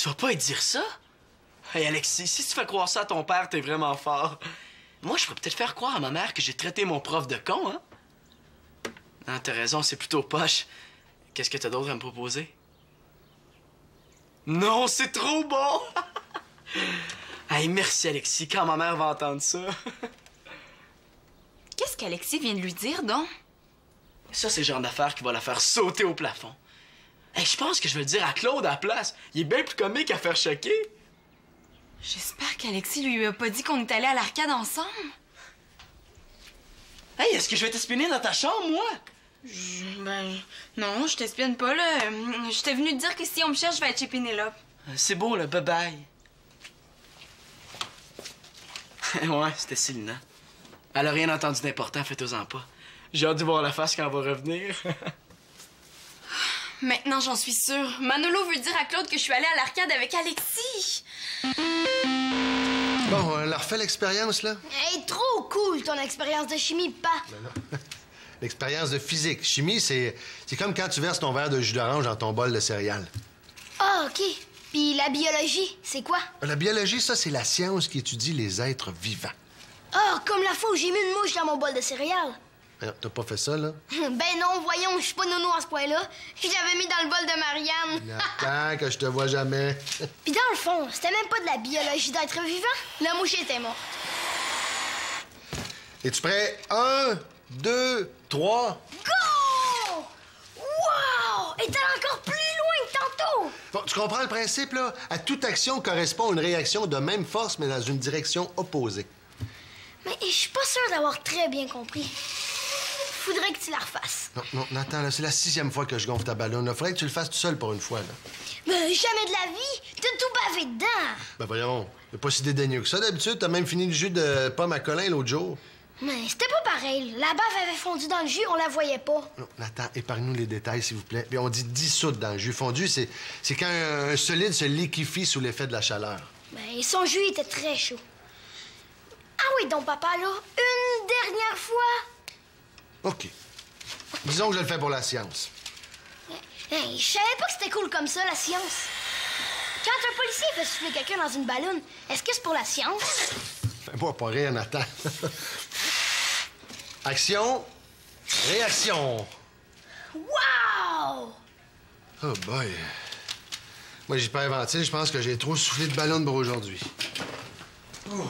Tu vas pas lui dire ça? Hey, Alexis, si tu fais croire ça à ton père, t'es vraiment fort. Moi, je pourrais peut-être faire croire à ma mère que j'ai traité mon prof de con, hein? Non, t'as raison, c'est plutôt poche. Qu'est-ce que t'as d'autre à me proposer? Non, c'est trop bon! Hey, merci, Alexis, quand ma mère va entendre ça. Qu'est-ce qu'Alexis vient de lui dire, donc? Ça, c'est le genre d'affaire qui va la faire sauter au plafond. Hey, je pense que je vais le dire à Claude à la place. Il est bien plus comique à faire choquer. J'espère qu'Alexis lui a pas dit qu'on est allés à l'arcade ensemble. Hey, est-ce que je vais t'espionner dans ta chambre, moi? Ben, non, je t'espionne pas, là. J'étais venue te dire que si on me cherche, je vais être chez Pénélope. C'est beau, là. Bye-bye. Ouais, c'était Célina. Elle a rien entendu d'important, faites-en pas. J'ai hâte de voir la face quand elle va revenir. Maintenant, j'en suis sûre. Manolo veut dire à Claude que je suis allée à l'arcade avec Alexis. Bon, on leur refait l'expérience, là? Hey, trop cool, ton expérience de chimie, pas. Ben non. L'expérience de physique. Chimie, c'est comme quand tu verses ton verre de jus d'orange dans ton bol de céréales. Ah, OK. Puis la biologie, c'est quoi? La biologie, ça, c'est la science qui étudie les êtres vivants. Ah, comme la fois où j'ai mis une mouche dans mon bol de céréales. Ben, t'as pas fait ça, là? Ben non, voyons, je suis pas nono à ce point-là. Je l'avais mis dans le bol de Marianne. Attends que je te vois jamais. Puis dans le fond, c'était même pas de la biologie d'être vivant. La mouche était morte. Es-tu prêt? 1, 2, 3. Go! Wow! Et t'es encore plus loin que tantôt! Bon, tu comprends le principe, là? À toute action correspond une réaction de même force, mais dans une direction opposée. Mais je suis pas sûre d'avoir très bien compris. Faudrait que tu la refasses. Non, Nathan, là, c'est la 6e fois que je gonfle ta ballonne. Il faudrait que tu le fasses tout seul pour une fois, là. Mais jamais de la vie! T'as tout bavé dedans! Ben voyons, c'est pas si dédaigneux que ça. D'habitude, t'as même fini le jus de pomme à Colin l'autre jour. Mais c'était pas pareil. La bave avait fondu dans le jus, on la voyait pas. Non, Nathan, épargne-nous les détails, s'il vous plaît. Puis on dit dissoudre dans le jus. Fondu, c'est quand un solide se liquéfie sous l'effet de la chaleur. Mais son jus était très chaud. Ah oui, donc papa, là, une dernière fois. OK. Disons que je le fais pour la science. Hey, je savais pas que c'était cool comme ça, la science. Quand un policier fait souffler quelqu'un dans une balloune, est-ce que c'est pour la science? Fais-moi pas rire, Nathan. Action, réaction. Wow! Oh boy. Moi, j'hyperventile. Je pense que j'ai trop soufflé de ballon pour aujourd'hui. Oh.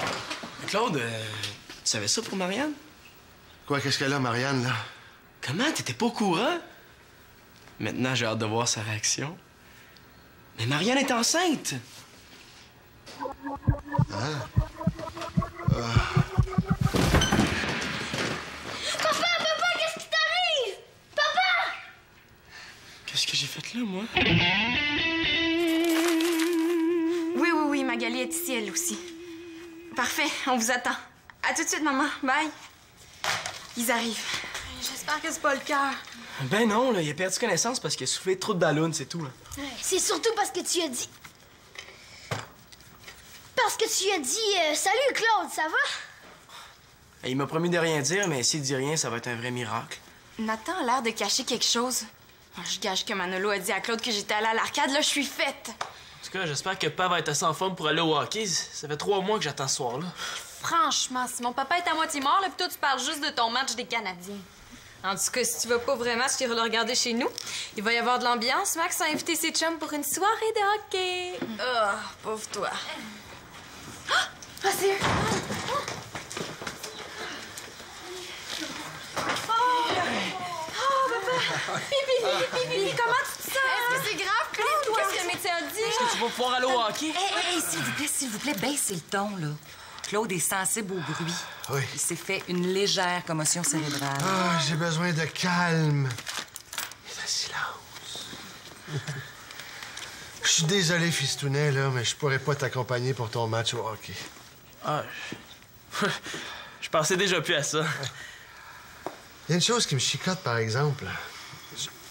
Claude, tu savais ça pour Marianne? Quoi, qu'est-ce qu'elle a, Marianne, là? Comment? T'étais pas au courant? Maintenant, j'ai hâte de voir sa réaction. Mais Marianne est enceinte! Hein? Papa, qu'est-ce qui t'arrive? Papa! Qu'est-ce que j'ai fait là, moi? Oui, Magali est ici, elle aussi. Parfait, on vous attend. À tout de suite, maman. Bye. Ils arrivent. J'espère que c'est pas le cœur. Ben non, là, il a perdu connaissance parce qu'il a soufflé trop de ballons, c'est tout, là. C'est surtout parce que tu as dit... Parce que tu as dit... Salut, Claude, ça va? Il m'a promis de rien dire, mais s'il dit rien, ça va être un vrai miracle. Nathan a l'air de cacher quelque chose. Je gage que Manolo a dit à Claude que j'étais allée à l'arcade. Là, je suis faite. En tout cas, j'espère que papa va être assez en forme pour aller au hockey. Ça fait 3 mois que j'attends ce soir-là. Franchement, si mon papa est à moitié mort, là, pis toi, tu parles juste de ton match des Canadiens. En tout cas, si tu veux pas au vrai match, tu iras le regarder chez nous. Il va y avoir de l'ambiance. Max a invité ses chums pour une soirée de hockey. Oh, pauvre toi. Ah, c'est eux. Pipi, comment tu te sens? Est-ce que c'est grave, Claude? Qu'est-ce que le médecin a dit? Est-ce que tu vas pouvoir aller au hockey? Hey, s'il vous plaît, baissez le ton, là. Claude est sensible au bruit. Oui. Il s'est fait une légère commotion cérébrale. Ah, j'ai besoin de calme. Et de silence. Je suis désolé, Fistounet, là, mais je pourrais pas t'accompagner pour ton match au hockey. Ah, je pensais déjà plus à ça. Il y a une chose qui me chicote, par exemple.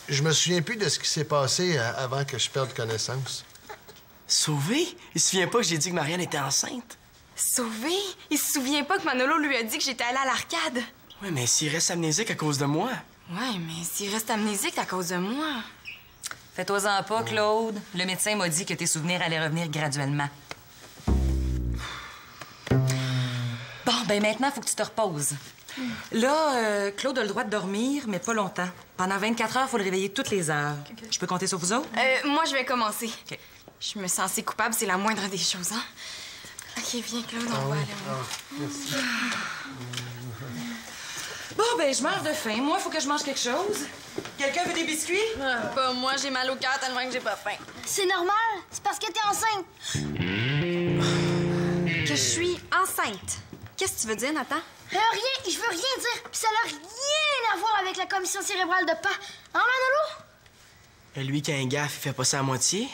Je me souviens plus de ce qui s'est passé avant que je perde connaissance. Sauvé? Il se souvient pas que j'ai dit que Marianne était enceinte? Sauvé? Il se souvient pas que Manolo lui a dit que j'étais allée à l'arcade. Oui, mais s'il reste amnésique à cause de moi... Ouais, mais s'il reste amnésique à cause de moi... Fais-toi-en pas, Claude. Le médecin m'a dit que tes souvenirs allaient revenir graduellement. Bon, ben maintenant, faut que tu te reposes. Là, Claude a le droit de dormir, mais pas longtemps. Pendant 24 heures, faut le réveiller toutes les heures. Je peux compter sur vous autres? Moi, je vais commencer. OK. Je me sens assez coupable, c'est la moindre des choses, hein? OK, viens, Claude, on va aller. Merci. Bon, ben, je meurs de faim. Moi, faut que je mange quelque chose. Quelqu'un veut des biscuits? Pas moi, j'ai mal au cœur tellement que j'ai pas faim. C'est normal, c'est parce que t'es enceinte. Que je suis enceinte. Qu'est-ce que tu veux dire, Nathan? Rien, je veux rien dire. Puis ça n'a rien à voir avec la commission cérébrale de Pa. Hein, Manolo? Lui qui a un gaffe, il fait pas ça à moitié.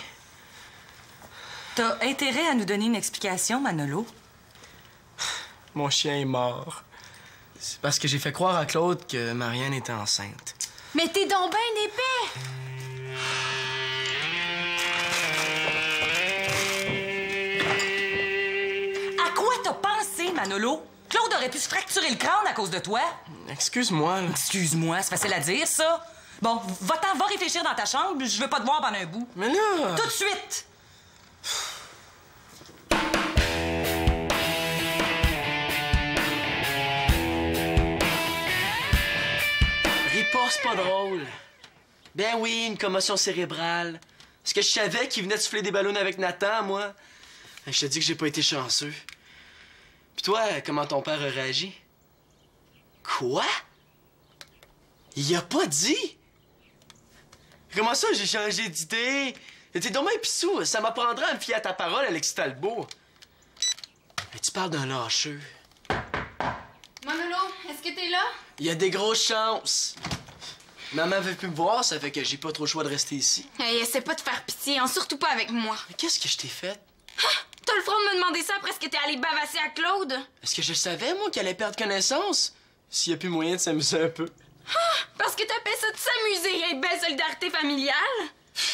T'as intérêt à nous donner une explication, Manolo? Mon chien est mort. C'est parce que j'ai fait croire à Claude que Marianne était enceinte. Mais t'es donc ben épais! À quoi t'as pensé, Manolo? Claude aurait pu se fracturer le crâne à cause de toi. Excuse-moi, là. Excuse-moi, c'est facile à dire, ça. Bon, va-t'en, va réfléchir dans ta chambre. Je veux pas te voir pendant un bout. Mais là... Tout de suite! Ris pas, c'est pas drôle. Ben oui, une commotion cérébrale. Est-ce que je savais qu'il venait de souffler des ballons avec Nathan, moi? Je te dis que j'ai pas été chanceux. Puis toi, comment ton père a réagi? Quoi? Il a pas dit? Comment ça, j'ai changé d'idée? T'es donc bien pissou. Ça m'apprendra à me fier à ta parole, Alexis Talbot. Mais tu parles d'un lâcheux. Manolo, est-ce que t'es là? Il y a des grosses chances. Maman veut plus me voir, ça fait que j'ai pas trop le choix de rester ici. Hey, essaie pas de faire pitié, hein, surtout pas avec moi. Mais qu'est-ce que je t'ai fait? T'as le front de me demander ça après ce que t'es allé bavasser à Claude? Est-ce que je savais, moi, qu'elle allait perdre connaissance? S'il y a plus moyen de s'amuser un peu. Parce que t'appelles ça de s'amuser, hein, belle solidarité familiale?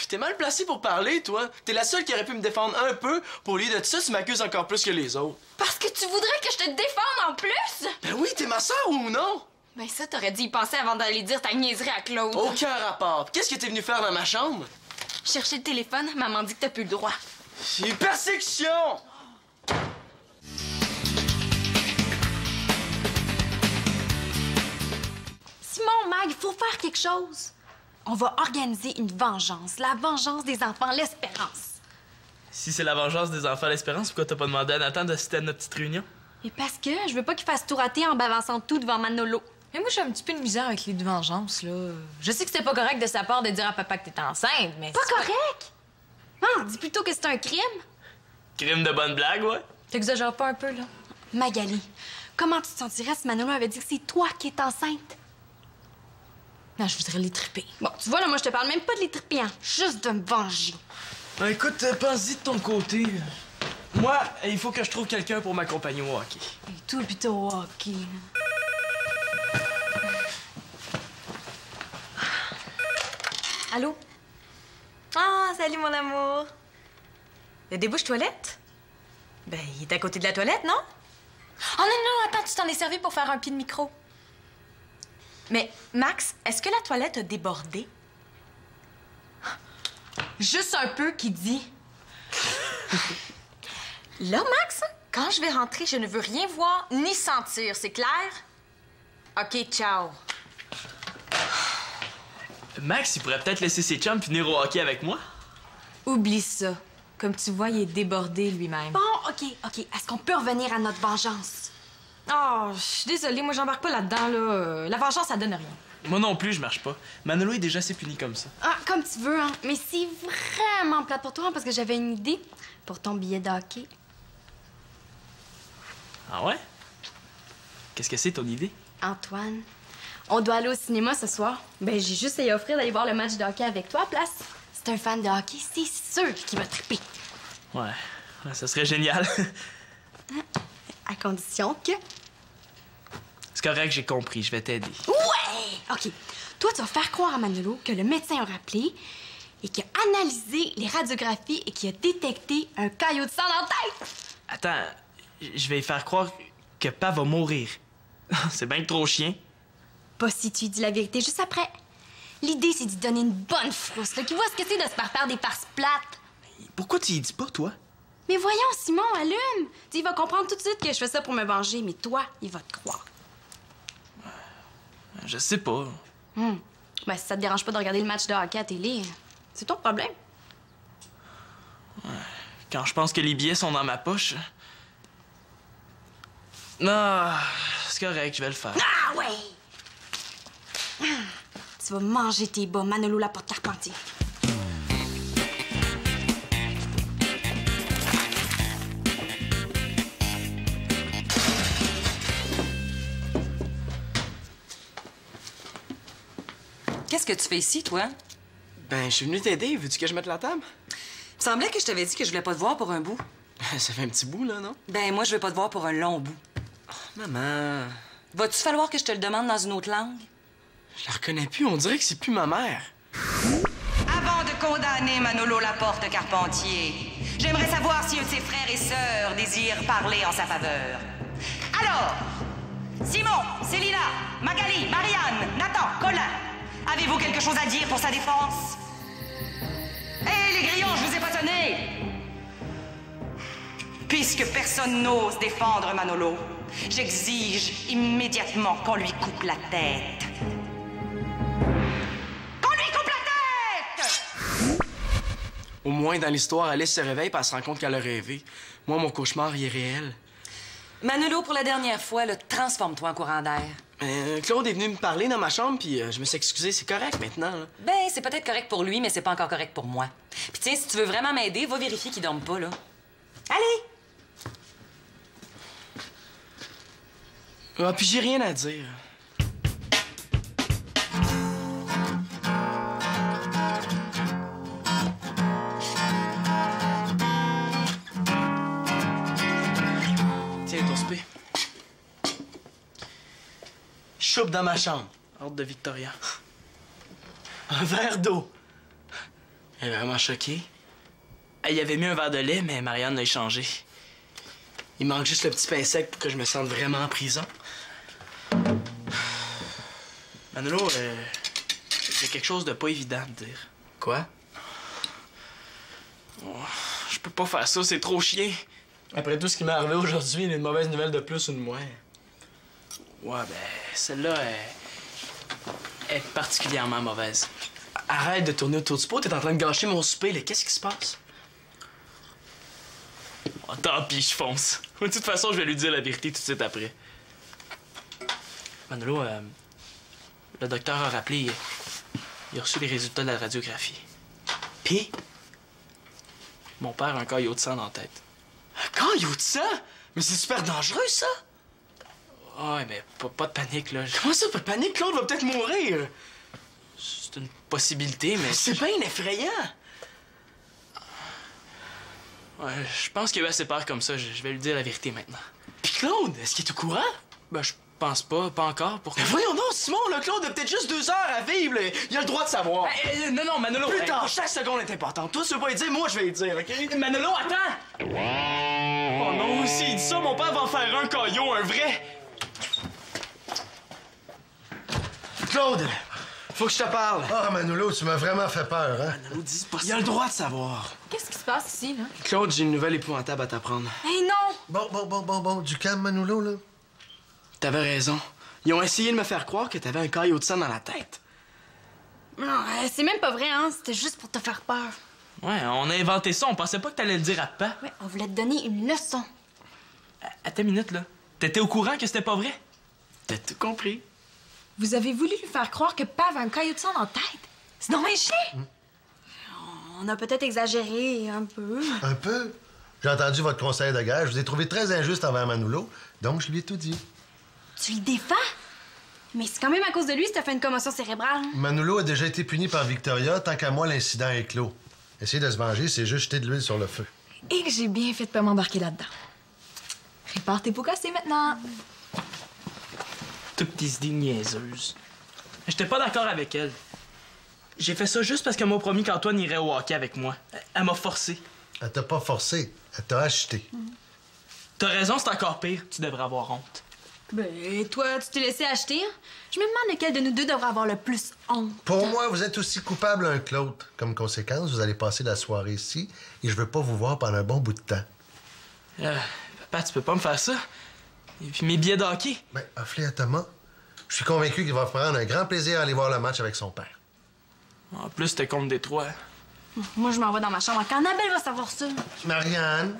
T'es mal placé pour parler, toi. T'es la seule qui aurait pu me défendre un peu. Pour lieu de ça, tu m'accuses encore plus que les autres. Parce que tu voudrais que je te défende en plus? Ben oui, t'es ma sœur ou non? Ben ça, t'aurais dû y penser avant d'aller dire ta niaiserie à Claude. Aucun rapport. Qu'est-ce que t'es venu faire dans ma chambre? Chercher le téléphone, maman dit que t'as plus le droit. C'est persécution! Simon, Mag, il faut faire quelque chose. On va organiser une vengeance. La vengeance des enfants, l'espérance. Si c'est la vengeance des enfants à l'espérance, pourquoi t'as pas demandé à Nathan d'assister à notre petite réunion? Et parce que je veux pas qu'il fasse tout rater en bavançant tout devant Manolo. Mais moi, j'ai un petit peu de misère avec les de vengeance, là. Je sais que c'était pas correct de sa part de dire à papa que t'étais enceinte, mais... Pas correct? Non, dis plutôt que c'est un crime. Crime de bonne blague, ouais? T'exagères pas un peu, là? Magali, comment tu te sentirais si Manolo avait dit que c'est toi qui es enceinte? Non, je voudrais les triper. Bon, tu vois, là, moi, je te parle même pas de les triper, hein. Juste de me venger. Ben écoute, pense-y de ton côté. Moi, il faut que je trouve quelqu'un pour m'accompagner au hockey. Et toi, plutôt au hockey. Allô? Ah, salut, mon amour. Le débouche toilette? Ben, il est à côté de la toilette, non? Oh non, non, attends, tu t'en es servi pour faire un pied de micro. Mais, Max, est-ce que la toilette a débordé? Juste un peu qui dit. Là, Max, quand je vais rentrer, je ne veux rien voir ni sentir, c'est clair? OK, ciao. Max, il pourrait peut-être laisser ses chums venir au hockey avec moi? Oublie ça. Comme tu vois, il est débordé lui-même. Bon, OK. Est-ce qu'on peut revenir à notre vengeance? Oh, je suis désolée, moi j'embarque pas là-dedans, là. La vengeance, ça donne rien. Moi non plus, je marche pas. Manolo est déjà assez puni comme ça. Ah, comme tu veux, hein. Mais c'est vraiment plate pour toi, hein, parce que j'avais une idée pour ton billet de hockey. Ah ouais? Qu'est-ce que c'est ton idée? Antoine, on doit aller au cinéma ce soir. Ben, j'ai juste à y offrir d'aller voir le match de hockey avec toi à place. C'est un fan de hockey, c'est sûr qu'il va triper. Ouais, ça serait génial. À condition que... C'est correct, j'ai compris, je vais t'aider. Ouais! OK. Toi, tu vas faire croire à Manolo que le médecin a rappelé et qu'il a analysé les radiographies et qu'il a détecté un caillot de sang dans la tête. Attends, je vais y faire croire que Pa va mourir. C'est bien que trop chien. Pas si tu dis la vérité juste après. L'idée, c'est d'y donner une bonne frousse, là, qui voit ce que c'est de se faire des farces plates. Pourquoi tu y dis pas, toi? Mais voyons, Simon, allume! Il va comprendre tout de suite que je fais ça pour me venger, mais toi, il va te croire. Je sais pas. Ben, si ça te dérange pas de regarder le match de hockey à télé, c'est ton problème. Quand je pense que les billets sont dans ma poche... Non, c'est correct, je vais le faire. Ah ouais! Tu vas manger tes bas, Manolo la porte Carpentier. Qu'est-ce que tu fais ici, toi? Ben, je suis venu t'aider. Veux-tu que je mette la table? Il me semblait que je t'avais dit que je voulais pas te voir pour un bout. Ça fait un petit bout, là, non? Ben, moi, je veux pas te voir pour un long bout. Maman... Va-tu falloir que je te le demande dans une autre langue? Je la reconnais plus. On dirait que c'est plus ma mère. Avant de condamner Manolo Laporte Carpentier, j'aimerais savoir si un de ses frères et sœurs désire parler en sa faveur. Alors, Simon, Célina, Magali, Marianne, Nathan, Colin, avez-vous quelque chose à dire pour sa défense? Hé, les grillons, je vous ai pas sonné! Puisque personne n'ose défendre Manolo, j'exige immédiatement qu'on lui coupe la tête. Qu'on lui coupe la tête! Au moins, dans l'histoire, Alice se réveille et elle se rend compte qu'elle a rêvé. Moi, mon cauchemar, il est réel. Manolo, pour la dernière fois, transforme-toi en courant d'air. Claude est venu me parler dans ma chambre, puis je me suis excusé. C'est correct maintenant, là. Ben, c'est peut-être correct pour lui, mais c'est pas encore correct pour moi. Puis tiens, si tu veux vraiment m'aider, va vérifier qu'il dorme pas, là. Allez! Ah, puis j'ai rien à dire. Tiens, ton spé. Choupe dans ma chambre. Ordre de Victoria. Un verre d'eau. Elle est vraiment choquée. Il y avait mis un verre de lait, mais Marianne l'a échangé. Il manque juste le petit pain sec pour que je me sente vraiment en prison. Manolo, j'ai quelque chose de pas évident à te dire. Quoi? Oh, je peux pas faire ça, c'est trop chiant. Après tout ce qui m'est arrivé aujourd'hui, il y a une mauvaise nouvelle de plus ou de moins. Ouais, ben, celle-là est particulièrement mauvaise. Arrête de tourner autour du pot, t'es en train de gâcher mon souper, là. Qu'est-ce qui se passe? Oh, tant pis, je fonce. De toute façon, je vais lui dire la vérité tout de suite après. Manolo, le docteur a rappelé, il a reçu les résultats de la radiographie. Pis? Mon père a un caillot de sang dans la tête. Un caillot de sang? Mais c'est super dangereux, ça! Ouais, mais pas de panique, là. Comment ça, pas de panique? Claude va peut-être mourir! C'est une possibilité, mais... C'est bien effrayant! Ouais, je pense qu'il a eu assez peur comme ça. Je vais lui dire la vérité maintenant. Puis Claude, est-ce qu'il est au courant? Ben, je pense pas encore. Pourquoi? Mais voyons donc, Simon, là, Claude a peut-être juste 2 heures à vivre, là. Il a le droit de savoir. Non, Manolo... Plus tard, chaque seconde est importante. Toi, tu veux pas lui dire, moi, je vais lui dire, OK? Manolo, attends! Oh non, s'il dit ça, mon père va en faire un caillot, un vrai! Claude, faut que je te parle. Ah, Manolo, tu m'as vraiment fait peur, hein? Manolo, dis pas Il a le droit de savoir. Qu'est-ce qui se passe ici, là? Claude, j'ai une nouvelle épouvantable à t'apprendre. Hey, non! Bon, du calme, Manolo, là. T'avais raison. Ils ont essayé de me faire croire que t'avais un caillot de sang dans la tête. Non, c'est même pas vrai, hein? C'était juste pour te faire peur. Ouais, on a inventé ça. On pensait pas que t'allais le dire à papa. Ouais, on voulait te donner une leçon. Attends une minute, là. T'étais au courant que c'était pas vrai? T'as tout compris. Vous avez voulu lui faire croire que Papa avait un caillot de sang dans la tête? C'est donc un chien! On a peut-être exagéré un peu. Un peu. J'ai entendu votre conseil de guerre. Je vous ai trouvé très injuste envers Manolo, donc je lui ai tout dit. Tu le défends? Mais c'est quand même à cause de lui si t'as fait une commotion cérébrale. Manolo a déjà été puni par Victoria. Tant qu'à moi, l'incident est clos. Essayer de se venger, c'est juste jeter de l'huile sur le feu. Et que j'ai bien fait de pas m'embarquer là-dedans. Répare tes pots cassés maintenant. Toutes tes idées niaiseuses. J'étais pas d'accord avec elle. J'ai fait ça juste parce qu'elle m'a promis qu'Antoine irait au hockey avec moi. Elle m'a forcé. Elle t'a pas forcé. Elle t'a acheté. T'as raison, c'est encore pire. Tu devrais avoir honte. Ben, toi, tu t'es laissé acheter. Hein? Je me demande lequel de nous deux devrait avoir le plus honte. Pour moi, vous êtes aussi coupable l'un que l'autre. Comme conséquence, vous allez passer la soirée ici et je veux pas vous voir pendant un bon bout de temps. Papa, tu peux pas me faire ça. Et puis mes billets de hockey. Ben, offrez à Thomas. Je suis convaincu qu'il va prendre un grand plaisir à aller voir le match avec son père. En plus, t'es contre Détroit. Moi, je m'en vais dans ma chambre. Quand Annabelle va savoir ça. Marianne.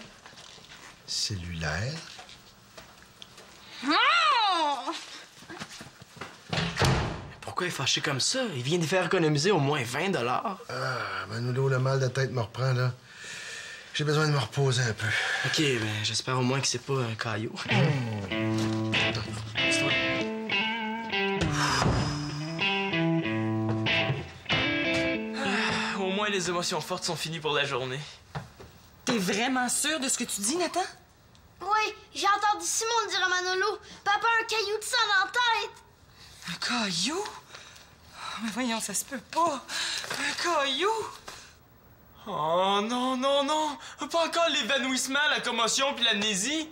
Cellulaire. Oh! Pourquoi il est fâché comme ça? Il vient de faire économiser au moins 20 $. Ah, Manolo, le mal de tête me reprend, là. J'ai besoin de me reposer un peu. OK, ben j'espère au moins que c'est pas un caillou. Au moins, les émotions fortes sont finies pour la journée. T'es vraiment sûr de ce que tu dis, Nathan? Oui, j'ai entendu Simon dire à Manolo, papa a un caillou de sang dans la tête. Un caillou? Oh, mais voyons, ça se peut pas. Un caillou? Oh non, non, non! Pas encore l'évanouissement, la commotion puis l'amnésie!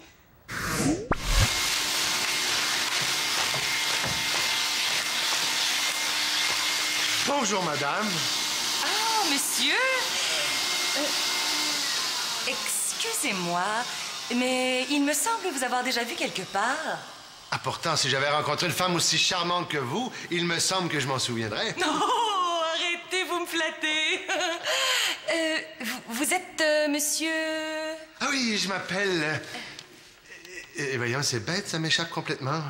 Bonjour, madame. Ah, monsieur! Excusez-moi, mais il me semble vous avoir déjà vu quelque part. Ah, pourtant, si j'avais rencontré une femme aussi charmante que vous, il me semble que je m'en souviendrais. Non, arrêtez, vous me flattez. Vous êtes monsieur... Ah oui, je m'appelle... voyons, c'est bête, ça m'échappe complètement.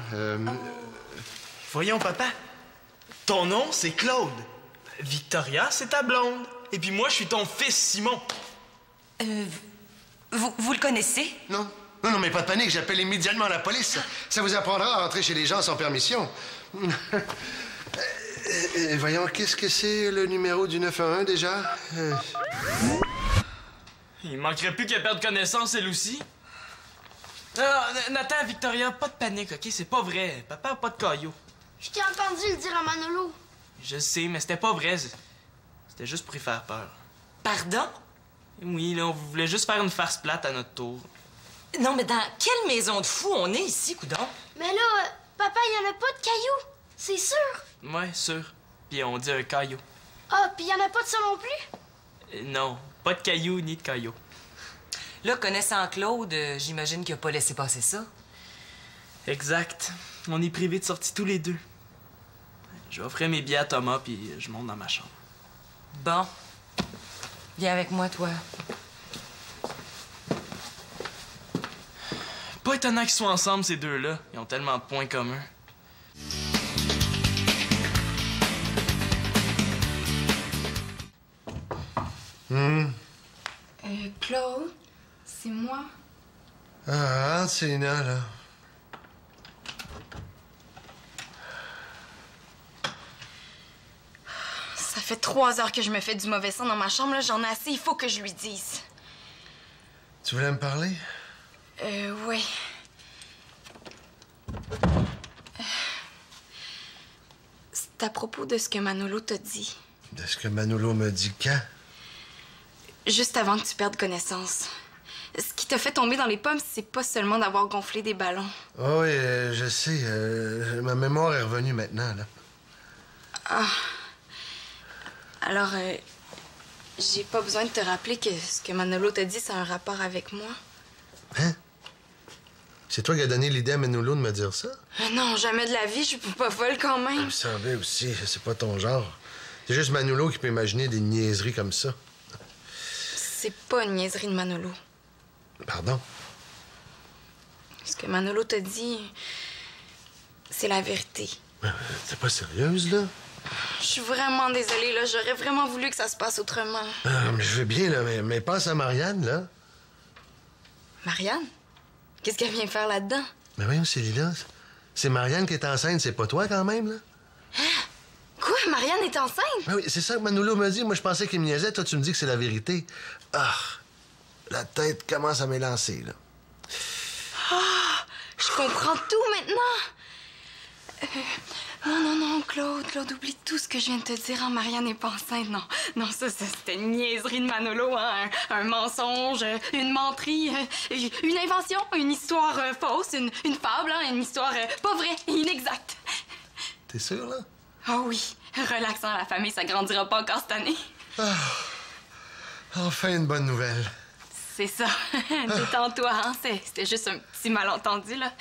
Voyons, papa. Ton nom, c'est Claude. Victoria, c'est ta blonde. Et puis moi, je suis ton fils, Simon. Vous le connaissez? Non. Non, mais pas de panique, j'appelle immédiatement la police. Ça vous apprendra à rentrer chez les gens sans permission. Voyons, qu'est-ce que c'est le numéro du 911 déjà? Il manquerait plus qu'elle perde connaissance, elle aussi. Ah, Nathan, Victoria, pas de panique, OK? C'est pas vrai. Papa a pas de caillou. Je t'ai entendu le dire à Manolo. Je sais, mais c'était pas vrai. C'était juste pour y faire peur. Pardon? Oui, là, on voulait juste faire une farce plate à notre tour. Non, mais dans quelle maison de fous on est ici, coudonc? Mais là, papa, il y en a pas de cailloux. C'est sûr. Ouais, sûr. Puis on dit un caillou. Ah, puis il y en a pas de ça non plus. Non, pas de caillou ni de caillou. Là, connaissant Claude, j'imagine qu'il a pas laissé passer ça. Exact. On est privés de sortie tous les deux. Je vais offrir mes billets à Thomas, puis je monte dans ma chambre. Bon. Viens avec moi, toi. Pas étonnant qu'ils soient ensemble, ces deux-là. Ils ont tellement de points communs. Claude, c'est moi. Ah, Célina, là. Ça fait 3 heures que je me fais du mauvais sang dans ma chambre. Là, j'en ai assez. Il faut que je lui dise. Tu voulais me parler? Oui. C'est à propos de ce que Manolo t'a dit. De ce que Manolo me dit quand? Juste avant que tu perdes connaissance. Ce qui t'a fait tomber dans les pommes, c'est pas seulement d'avoir gonflé des ballons. Oh oui, je sais. Ma mémoire est revenue maintenant, là. Ah. Alors, j'ai pas besoin de te rappeler que ce que Manolo t'a dit, ça a un rapport avec moi. Hein? C'est toi qui as donné l'idée à Manolo de me dire ça? Non, jamais de la vie, je suis pas folle quand Il même. me semblait aussi, c'est pas ton genre. C'est juste Manolo qui peut imaginer des niaiseries comme ça. C'est pas une niaiserie de Manolo. Pardon? Ce que Manolo t'a dit, c'est la vérité. T'es pas sérieuse, là? Je suis vraiment désolée, là. J'aurais vraiment voulu que ça se passe autrement. Mais je veux bien, là, mais pense à Marianne, là. Marianne? Qu'est-ce qu'elle vient faire là-dedans? Mais voyons, Célina, c'est Marianne qui est enceinte, c'est pas toi, quand même, là? Quoi? Marianne est enceinte? Ben oui, c'est ça que Manolo m'a dit. Moi, je pensais qu'il me niaisait. Toi, tu me dis que c'est la vérité. Ah! La tête commence à m'élancer, là. Ah! Je comprends tout maintenant! Non, Claude, oublie tout ce que je viens de te dire. Hein, Marianne n'est pas enceinte, non, ça, c'était une niaiserie de Manolo, hein, un mensonge, une menterie, une invention, une histoire fausse, une fable, hein, une histoire pas vraie, inexacte. T'es sûr, là? Ah oui, relaxant, la famille, ça grandira pas encore cette année. Ah, enfin une bonne nouvelle. C'est ça. Détends-toi, hein, c'était juste un petit malentendu, là.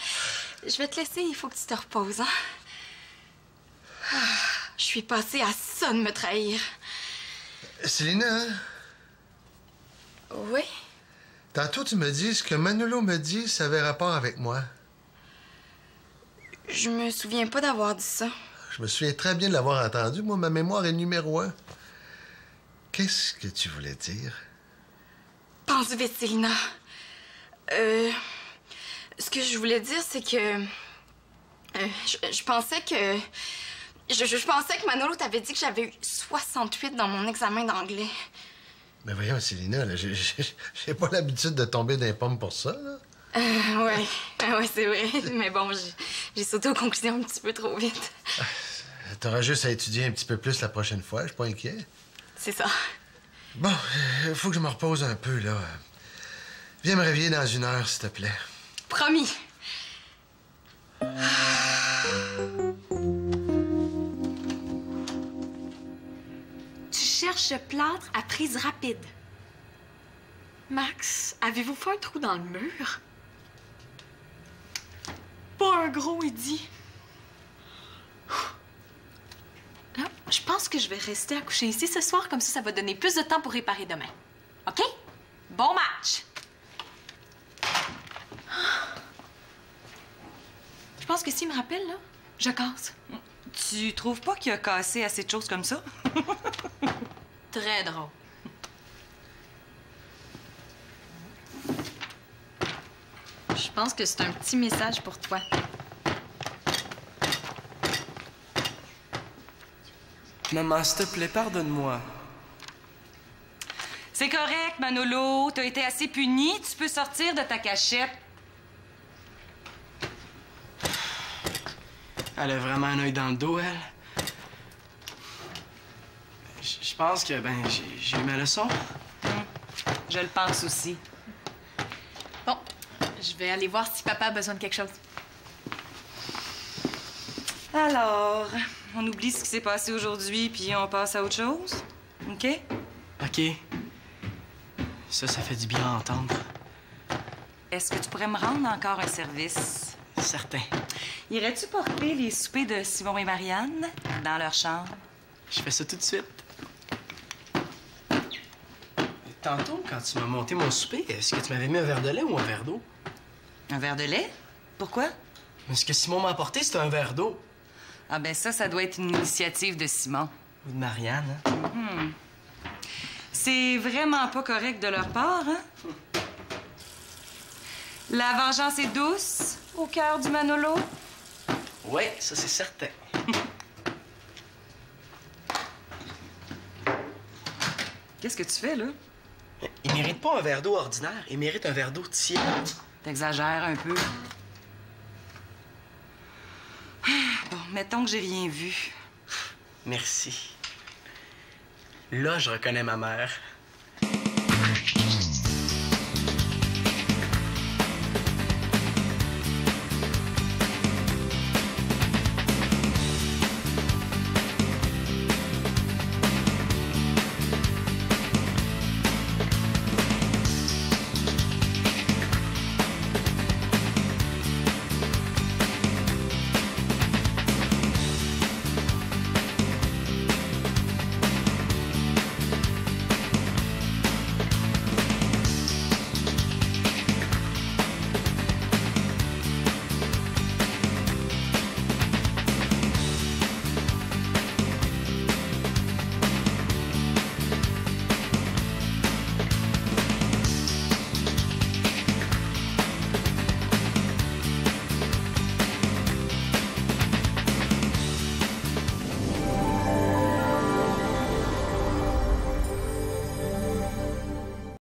Je vais te laisser, il faut que tu te reposes, hein. Je suis passée à ça de me trahir. Célina, hein? Oui? Tantôt, tu me dis ce que Manolo me dit, ça avait rapport avec moi. Je me souviens pas d'avoir dit ça. Je me souviens très bien de l'avoir entendu. Moi, ma mémoire est numéro 1. Qu'est-ce que tu voulais dire? Pense vite, Célina. Ce que je voulais dire, c'est que... je pensais que... Je pensais que Manolo t'avait dit que j'avais eu 68 dans mon examen d'anglais. Mais voyons, Célina, là, j'ai pas l'habitude de tomber dans les pommes pour ça, là. Ouais, c'est vrai. Mais bon, j'ai sauté aux conclusions un petit peu trop vite. T'auras juste à étudier un petit peu plus la prochaine fois, je suis pas inquiet. C'est ça. Bon, faut que je me repose un peu, là. Viens me réveiller dans 1 heure, s'il te plaît. Promis. Tu cherches plâtre à prise rapide. Max, avez-vous fait un trou dans le mur? Pas un gros, il dit. Là, je pense que je vais rester à coucher ici ce soir, comme ça va donner plus de temps pour réparer demain. OK? Bon match! Je pense que s'il me rappelle, là, je casse. Tu trouves pas qu'il a cassé assez de choses comme ça? Très drôle. Je pense que c'est un petit message pour toi. Maman, s'il te plaît, pardonne-moi. C'est correct, Manolo. T'as été assez puni. Tu peux sortir de ta cachette. Elle a vraiment un œil dans le dos, elle. Je pense que, j'ai eu ma leçon. Je le pense aussi. Bon, je vais aller voir si papa a besoin de quelque chose. Alors, on oublie ce qui s'est passé aujourd'hui, puis on passe à autre chose? OK? OK. Ça fait du bien à entendre. Est-ce que tu pourrais me rendre encore un service? Certain. Irais-tu porter les soupers de Simon et Marianne dans leur chambre? Je fais ça tout de suite. Tantôt, quand tu m'as monté mon souper, est-ce que tu m'avais mis un verre de lait ou un verre d'eau? Un verre de lait? Pourquoi? Mais ce que Simon m'a apporté, c'était un verre d'eau. Ah ben ça doit être une initiative de Simon. Ou de Marianne, hein? C'est vraiment pas correct de leur part, hein? La vengeance est douce au cœur du Manolo. Ouais, ça c'est certain. Qu'est-ce que tu fais, là? Il mérite pas un verre d'eau ordinaire, il mérite un verre d'eau tiède. T'exagères un peu. Bon, mettons que j'ai rien vu. Merci. Là, je reconnais ma mère.